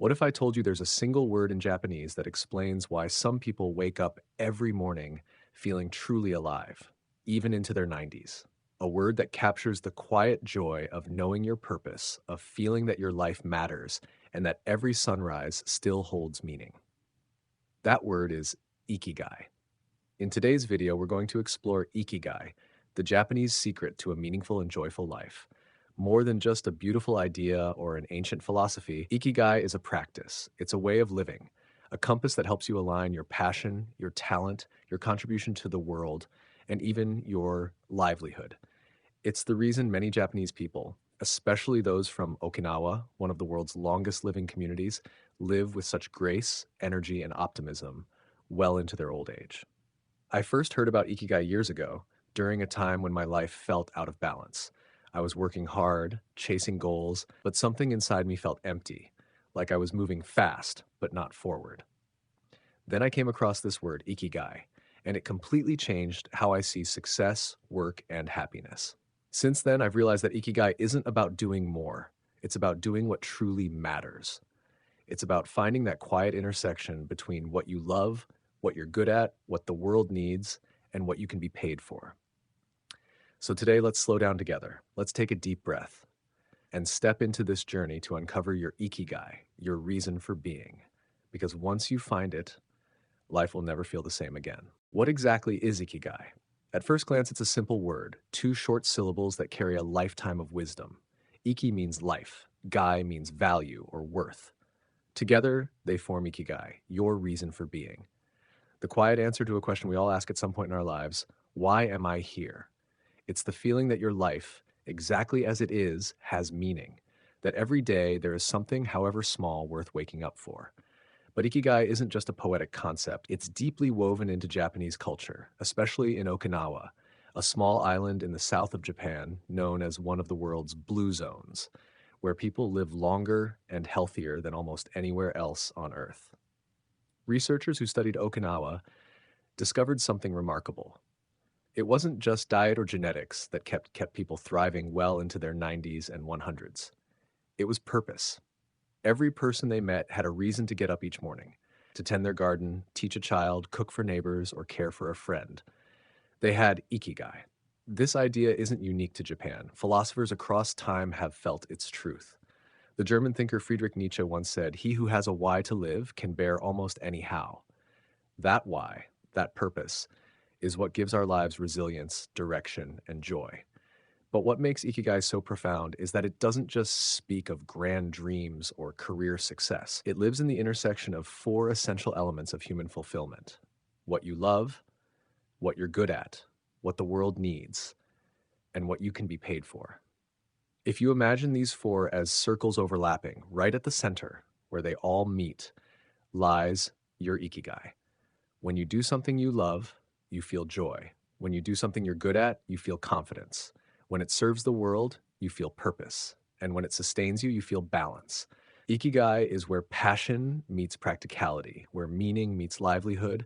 What if I told you there's a single word in Japanese that explains why some people wake up every morning feeling truly alive, even into their 90s? A word that captures the quiet joy of knowing your purpose, of feeling that your life matters, and that every sunrise still holds meaning. That word is Ikigai. In today's video, we're going to explore Ikigai, the Japanese secret to a meaningful and joyful life. More than just a beautiful idea or an ancient philosophy, Ikigai is a practice. It's a way of living, a compass that helps you align your passion, your talent, your contribution to the world, and even your livelihood. It's the reason many Japanese people, especially those from Okinawa, one of the world's longest living communities, live with such grace, energy, and optimism well into their old age. I first heard about Ikigai years ago, during a time when my life felt out of balance. I was working hard, chasing goals, but something inside me felt empty, like I was moving fast, but not forward. Then I came across this word, Ikigai, and it completely changed how I see success, work, and happiness. Since then, I've realized that Ikigai isn't about doing more. It's about doing what truly matters. It's about finding that quiet intersection between what you love, what you're good at, what the world needs, and what you can be paid for. So today, let's slow down together. Let's take a deep breath and step into this journey to uncover your Ikigai, your reason for being. Because once you find it, life will never feel the same again. What exactly is Ikigai? At first glance, it's a simple word, two short syllables that carry a lifetime of wisdom. Iki means life, gai means value or worth. Together, they form Ikigai, your reason for being. The quiet answer to a question we all ask at some point in our lives, why am I here? It's the feeling that your life, exactly as it is, has meaning. That every day there is something, however small, worth waking up for. But Ikigai isn't just a poetic concept. It's deeply woven into Japanese culture, especially in Okinawa, a small island in the south of Japan known as one of the world's blue zones, where people live longer and healthier than almost anywhere else on Earth. Researchers who studied Okinawa discovered something remarkable. It wasn't just diet or genetics that kept people thriving well into their 90s and 100s. It was purpose. Every person they met had a reason to get up each morning, to tend their garden, teach a child, cook for neighbors, or care for a friend. They had Ikigai. This idea isn't unique to Japan. Philosophers across time have felt its truth. The German thinker Friedrich Nietzsche once said, "He who has a why to live can bear almost any how." That why, that purpose, is what gives our lives resilience, direction, and joy. But what makes Ikigai so profound is that it doesn't just speak of grand dreams or career success. It lives in the intersection of four essential elements of human fulfillment: what you love, what you're good at, what the world needs, and what you can be paid for. If you imagine these four as circles overlapping, right at the center, where they all meet, lies your Ikigai. When you do something you love, you feel joy. When you do something you're good at, you feel confidence. When it serves the world, you feel purpose. And when it sustains you, you feel balance. Ikigai is where passion meets practicality, where meaning meets livelihood,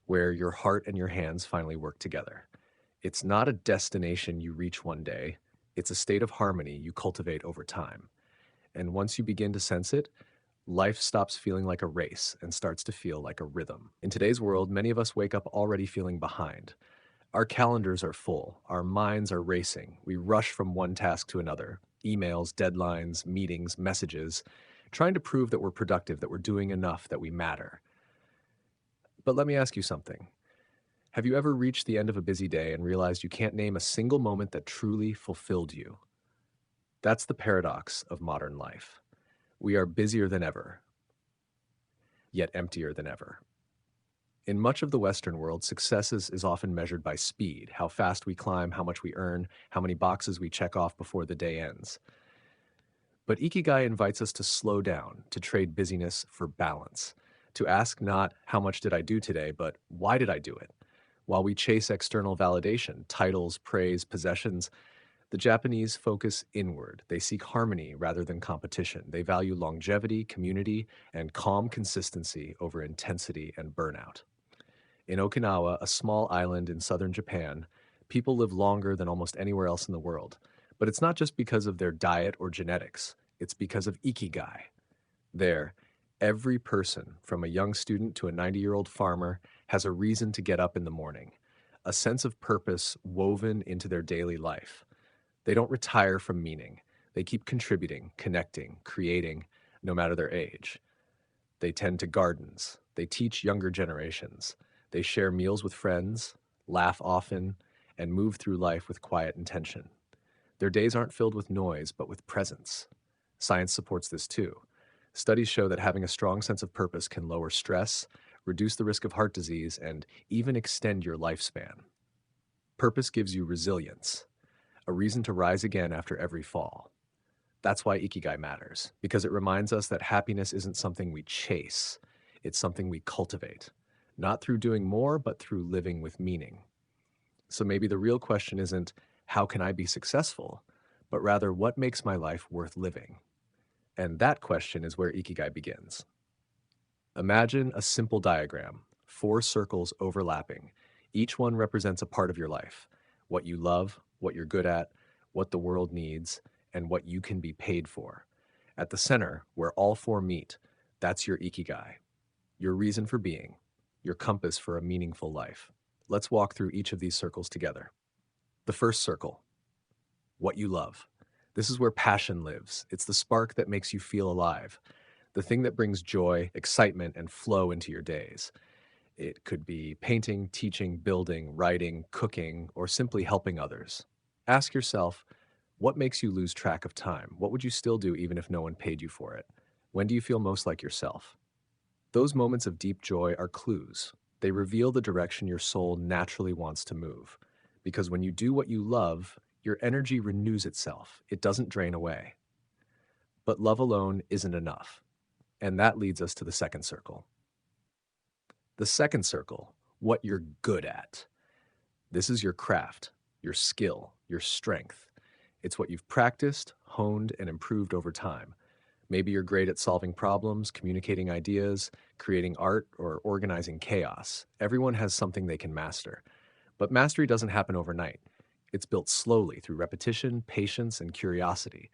where your heart and your hands finally work together. It's not a destination you reach one day. It's a state of harmony you cultivate over time. And once you begin to sense it, life stops feeling like a race and starts to feel like a rhythm. In today's world, many of us wake up already feeling behind. Our calendars are full. Our minds are racing. We rush from one task to another. Emails, deadlines, meetings, messages, trying to prove that we're productive, that we're doing enough, that we matter. But let me ask you something. Have you ever reached the end of a busy day and realized you can't name a single moment that truly fulfilled you? That's the paradox of modern life. We are busier than ever, yet emptier than ever. In much of the Western world, success is often measured by speed, how fast we climb, how much we earn, how many boxes we check off before the day ends. But Ikigai invites us to slow down, to trade busyness for balance, to ask not how much did I do today, but why did I do it? While we chase external validation, titles, praise, possessions, the Japanese focus inward. They seek harmony rather than competition. They value longevity, community, and calm consistency over intensity and burnout. In Okinawa, a small island in southern Japan, people live longer than almost anywhere else in the world. But it's not just because of their diet or genetics. It's because of Ikigai. There, Every person, from a young student to a 90-year-old farmer, has a reason to get up in the morning, a sense of purpose woven into their daily life. They don't retire from meaning. They keep contributing, connecting, creating, no matter their age. They tend to gardens. They teach younger generations. They share meals with friends, laugh often, and move through life with quiet intention. Their days aren't filled with noise, but with presence. Science supports this too. Studies show that having a strong sense of purpose can lower stress, reduce the risk of heart disease, and even extend your lifespan. Purpose gives you resilience, a reason to rise again after every fall. That's why Ikigai matters, because it reminds us that happiness isn't something we chase, it's something we cultivate, not through doing more, but through living with meaning. So maybe the real question isn't, how can I be successful? But rather, what makes my life worth living? And that question is where Ikigai begins. Imagine a simple diagram, four circles overlapping. Each one represents a part of your life: what you love, what you're good at, what the world needs, and what you can be paid for. At the center, where all four meet, that's your Ikigai, your reason for being, your compass for a meaningful life. Let's walk through each of these circles together. The first circle, what you love. This is where passion lives. It's the spark that makes you feel alive, the thing that brings joy, excitement, and flow into your days. It could be painting, teaching, building, writing, cooking, or simply helping others. Ask yourself, what makes you lose track of time? What would you still do even if no one paid you for it? When do you feel most like yourself? Those moments of deep joy are clues. They reveal the direction your soul naturally wants to move. Because when you do what you love, your energy renews itself. It doesn't drain away. But love alone isn't enough. And that leads us to the second circle. The second circle, what you're good at. This is your craft, your skill, your strength. It's what you've practiced, honed, and improved over time. Maybe you're great at solving problems, communicating ideas, creating art, or organizing chaos. Everyone has something they can master. But mastery doesn't happen overnight. It's built slowly through repetition, patience, and curiosity.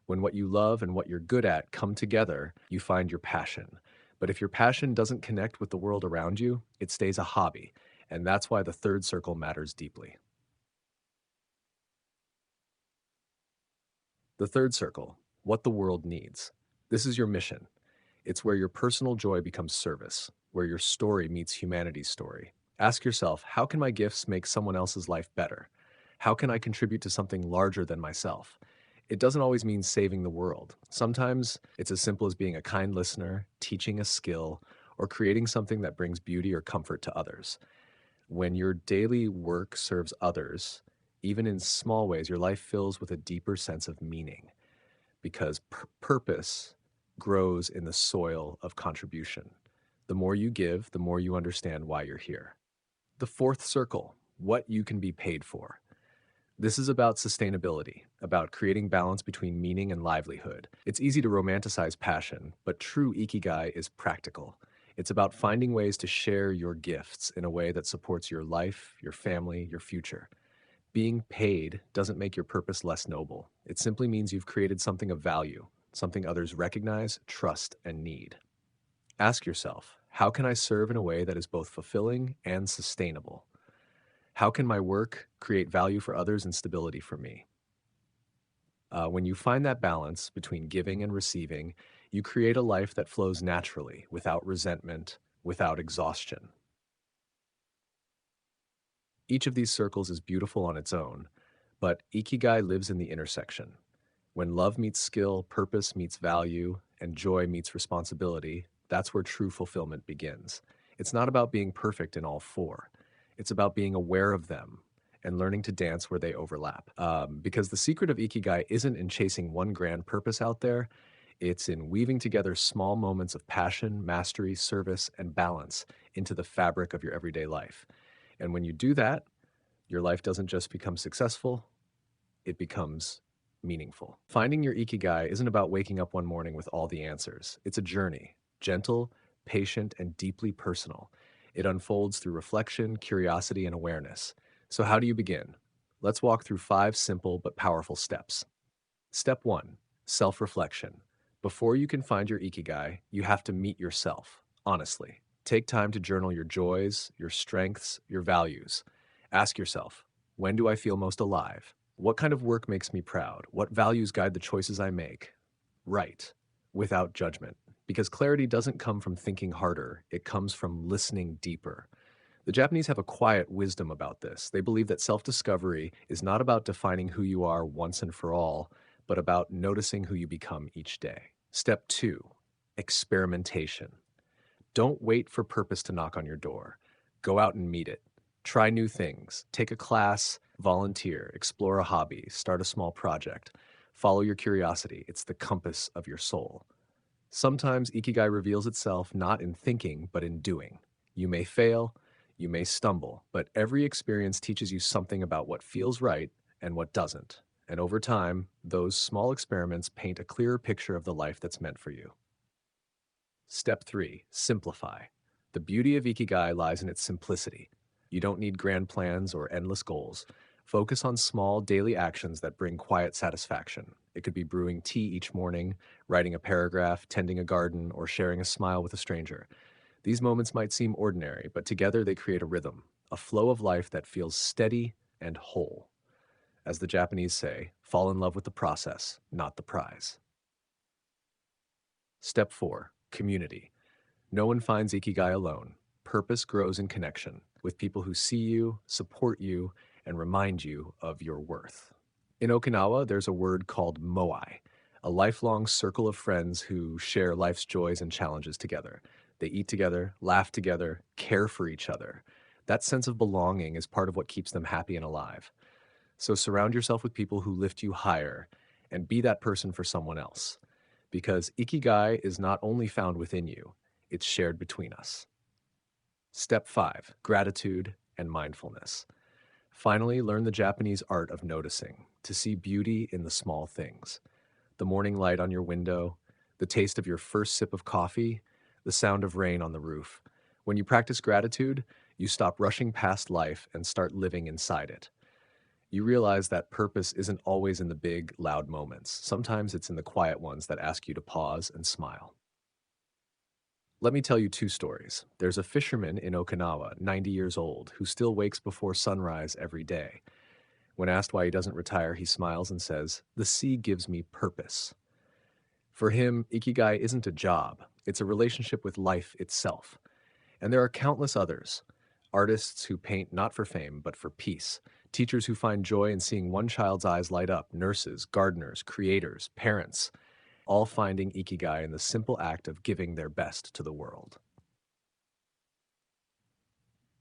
When what you love and what you're good at come together, you find your passion. But if your passion doesn't connect with the world around you, it stays a hobby. And that's why the third circle matters deeply. The third circle, what the world needs. This is your mission. It's where your personal joy becomes service, where your story meets humanity's story. Ask yourself, how can my gifts make someone else's life better? How can I contribute to something larger than myself? It doesn't always mean saving the world. Sometimes it's as simple as being a kind listener, teaching a skill, or creating something that brings beauty or comfort to others. When your daily work serves others, even in small ways, your life fills with a deeper sense of meaning because purpose grows in the soil of contribution. The more you give, the more you understand why you're here. The fourth circle, what you can be paid for. This is about sustainability, about creating balance between meaning and livelihood. It's easy to romanticize passion, but true ikigai is practical. It's about finding ways to share your gifts in a way that supports your life, your family, your future. Being paid doesn't make your purpose less noble. It simply means you've created something of value, something others recognize, trust, and need. Ask yourself, how can I serve in a way that is both fulfilling and sustainable? How can my work create value for others and stability for me? When you find that balance between giving and receiving, you create a life that flows naturally, without resentment, without exhaustion. Each of these circles is beautiful on its own, but Ikigai lives in the intersection. When love meets skill, purpose meets value, and joy meets responsibility, that's where true fulfillment begins. It's not about being perfect in all four. It's about being aware of them and learning to dance where they overlap. Because the secret of Ikigai isn't in chasing one grand purpose out there, it's in weaving together small moments of passion, mastery, service, and balance into the fabric of your everyday life. And when you do that, your life doesn't just become successful, it becomes meaningful. Finding your ikigai isn't about waking up one morning with all the answers. It's a journey, gentle, patient, and deeply personal. It unfolds through reflection, curiosity, and awareness. So, how do you begin? Let's walk through 5 simple but powerful steps. Step 1, self reflection. Before you can find your Ikigai, you have to meet yourself, honestly. Take time to journal your joys, your strengths, your values. Ask yourself, when do I feel most alive? What kind of work makes me proud? What values guide the choices I make? Right, without judgment. Because clarity doesn't come from thinking harder, it comes from listening deeper. The Japanese have a quiet wisdom about this. They believe that self discovery is not about defining who you are once and for all, but about noticing who you become each day. Step two, experimentation. Don't wait for purpose to knock on your door. Go out and meet it. Try new things. Take a class, volunteer, explore a hobby, start a small project. Follow your curiosity. It's the compass of your soul. Sometimes Ikigai reveals itself not in thinking, but in doing. You may fail, you may stumble, but every experience teaches you something about what feels right and what doesn't. And over time, those small experiments paint a clearer picture of the life that's meant for you. Step 3. Simplify. The beauty of Ikigai lies in its simplicity. You don't need grand plans or endless goals. Focus on small daily actions that bring quiet satisfaction. It could be brewing tea each morning, writing a paragraph, tending a garden, or sharing a smile with a stranger. These moments might seem ordinary, but together they create a rhythm, a flow of life that feels steady and whole. As the Japanese say, fall in love with the process, not the prize. Step 4. Community. No one finds Ikigai alone. Purpose grows in connection with people who see you, support you, and remind you of your worth. In Okinawa, there's a word called moai, a lifelong circle of friends who share life's joys and challenges together. They eat together, laugh together, care for each other. That sense of belonging is part of what keeps them happy and alive. So surround yourself with people who lift you higher and be that person for someone else. Because Ikigai is not only found within you, it's shared between us. Step 5. Gratitude and mindfulness. Finally, learn the Japanese art of noticing, to see beauty in the small things. The morning light on your window, the taste of your first sip of coffee, the sound of rain on the roof. When you practice gratitude, you stop rushing past life and start living inside it. You realize that purpose isn't always in the big, loud moments. Sometimes it's in the quiet ones that ask you to pause and smile. Let me tell you two stories. There's a fisherman in Okinawa, 90 years old, who still wakes before sunrise every day. When asked why he doesn't retire, he smiles and says, "The sea gives me purpose." For him, Ikigai isn't a job, it's a relationship with life itself. And there are countless others. Artists who paint not for fame, but for peace. Teachers who find joy in seeing one child's eyes light up. Nurses, gardeners, creators, parents, all finding Ikigai in the simple act of giving their best to the world.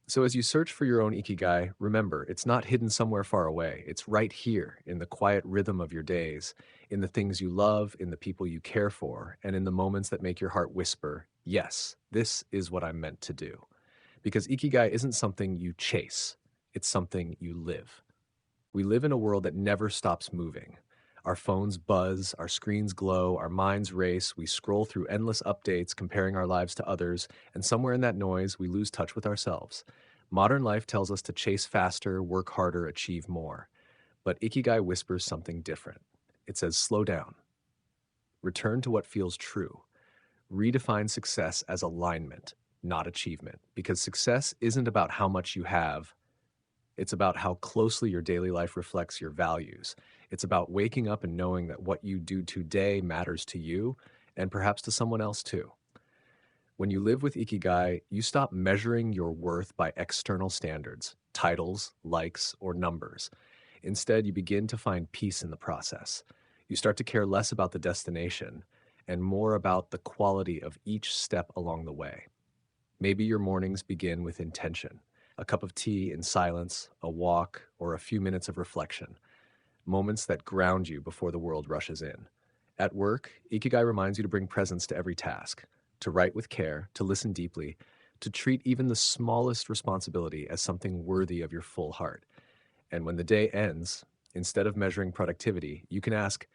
So as you search for your own Ikigai, remember, it's not hidden somewhere far away. It's right here in the quiet rhythm of your days, in the things you love, in the people you care for, and in the moments that make your heart whisper, yes, this is what I'm meant to do. Because Ikigai isn't something you chase, it's something you live. We live in a world that never stops moving. Our phones buzz, our screens glow, our minds race, we scroll through endless updates comparing our lives to others, and somewhere in that noise, we lose touch with ourselves. Modern life tells us to chase faster, work harder, achieve more. But Ikigai whispers something different. It says, slow down. Return to what feels true. Redefine success as alignment, not achievement. Because success isn't about how much you have, it's about how closely your daily life reflects your values. It's about waking up and knowing that what you do today matters to you and perhaps to someone else too. When you live with Ikigai, you stop measuring your worth by external standards, titles, likes, or numbers. Instead, you begin to find peace in the process. You start to care less about the destination and more about the quality of each step along the way. Maybe your mornings begin with intention, a cup of tea in silence, a walk, or a few minutes of reflection, moments that ground you before the world rushes in. At work, Ikigai reminds you to bring presence to every task, to write with care, to listen deeply, to treat even the smallest responsibility as something worthy of your full heart. And when the day ends, instead of measuring productivity, you can ask,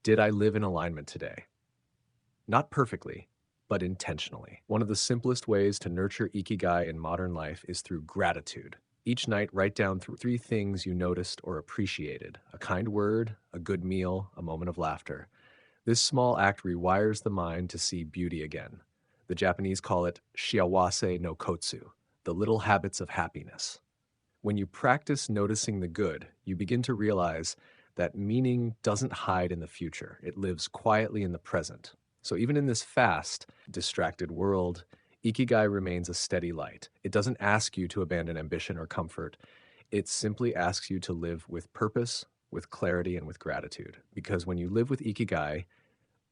did I live in alignment today? Not perfectly, but intentionally. One of the simplest ways to nurture Ikigai in modern life is through gratitude. Each night, write down three things you noticed or appreciated: a kind word, a good meal, a moment of laughter. This small act rewires the mind to see beauty again. The Japanese call it shiawase no kotsu, the little habits of happiness. When you practice noticing the good, you begin to realize that meaning doesn't hide in the future. It lives quietly in the present. So even in this fast, distracted world, Ikigai remains a steady light. It doesn't ask you to abandon ambition or comfort. It simply asks you to live with purpose, with clarity, and with gratitude. Because when you live with Ikigai,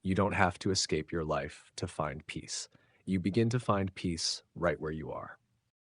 you don't have to escape your life to find peace. You begin to find peace right where you are.